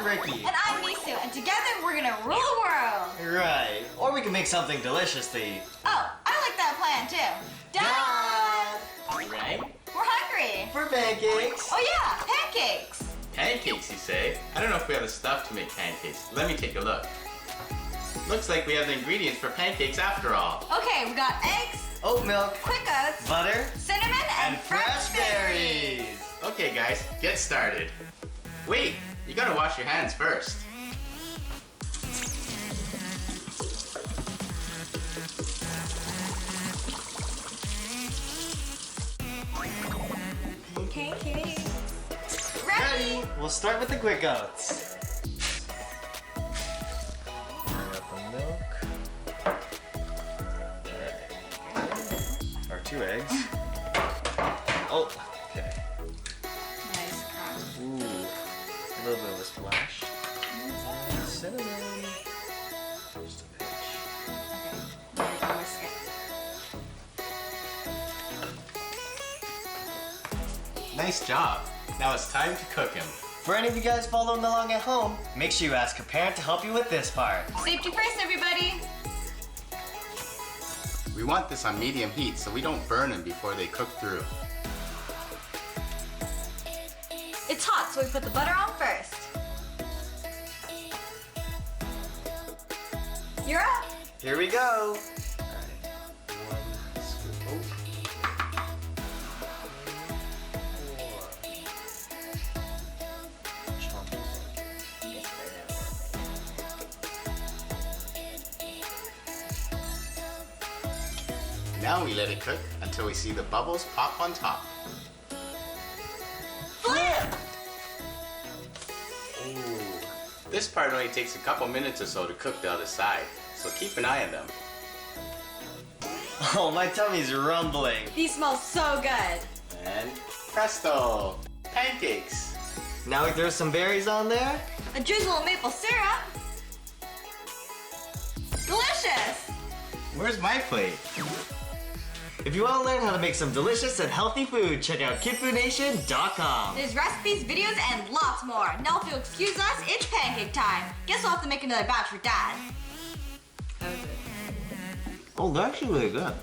Riki. And I'm Misu, and together we're gonna rule the world. Right. Or we can make something delicious to eat. Oh, I like that plan too. Dad! Right? We're hungry. For pancakes. Oh yeah, pancakes. Pancakes, you say? I don't know if we have the stuff to make pancakes. Let me take a look. Looks like we have the ingredients for pancakes after all. Okay, we got eggs, Oat milk. quick oats, Butter. cinnamon, and fresh berries. Okay guys, get started. Wait, you gotta wash your hands first. Pancakes. Ready. We'll start with the quick oats. Bring up the milk. Alright. Our 2 eggs. Oh, okay. Nice crunch. Ooh, a little bit of a splash. And cinnamon. Just a pinch. Okay, whisk it. Nice job. Now it's time to cook him. For any of you guys following along at home, make sure you ask a parent to help you with this part. Safety first, everybody. We want this on medium heat so we don't burn them before they cook through. It's hot, so we put the butter on first. You're up. Here we go. Alright, 1 scoop. Oh. 4. Chunky. Now we let it cook until we see the bubbles pop on top. Flip! Ooh. This part only takes a couple minutes or so to cook the other side, so keep an eye on them. Oh, my tummy's rumbling. These smell so good. And presto! Pancakes! Now we throw some berries on there. A drizzle of maple syrup. Delicious! Where's my plate? If you want to learn how to make some delicious and healthy food, check out kidfoodnation.com. There's recipes, videos, and lots more. Now if you'll excuse us, it's pancake time. Guess we'll have to make another batch for Dad. Oh, they're actually really good.